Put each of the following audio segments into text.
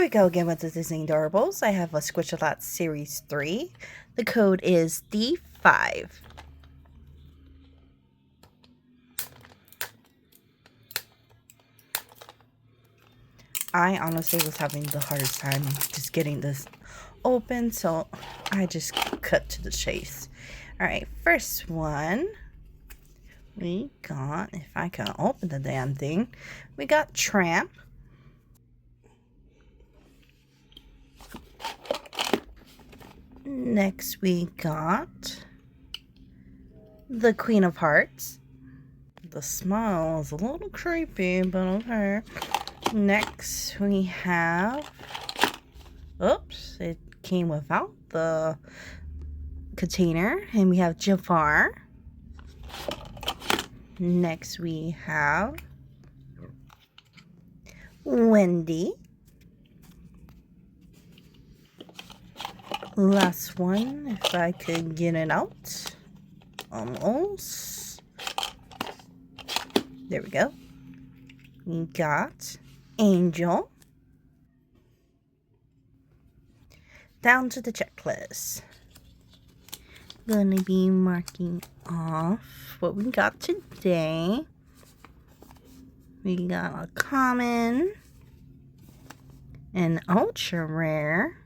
Here we go again with the Disney Doorables. I have a Squish Alot Series 3. The code is D5. I honestly was having the hardest time just getting this open, so I just cut to the chase. Alright, first one. We got, if I can open the damn thing, we got Tramp. Next we got the Queen of Hearts. The smile is a little creepy, but okay. Next we have, oops, it came without the container, and we have Jafar. Next we have Wendy. Last one, if I could get it out. Almost. There we go. We got Angel. Down to the checklist. Gonna be marking off what we got today. We got a common, an ultra rare,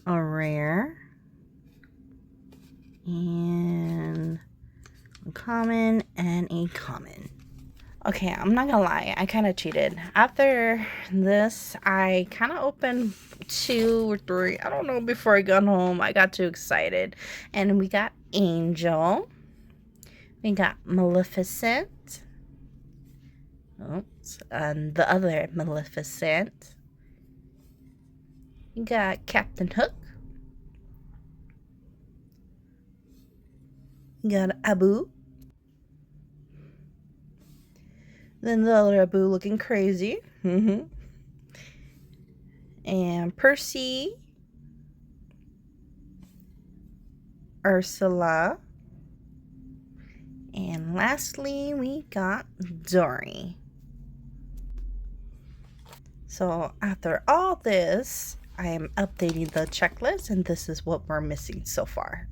a rare, and a common, and a common. Okay, I'm not gonna lie, I kind of cheated. After this, I kind of opened 2 or 3, I don't know, before I got home. I got too excited. And we got Angel. We got Maleficent. Oops, and the other Maleficent. We got Captain Hook. We got Abu. Then the other Abu looking crazy. And Percy. Ursula. And lastly, we got Dory. So after all this, I am updating the checklist, and this is what we're missing so far.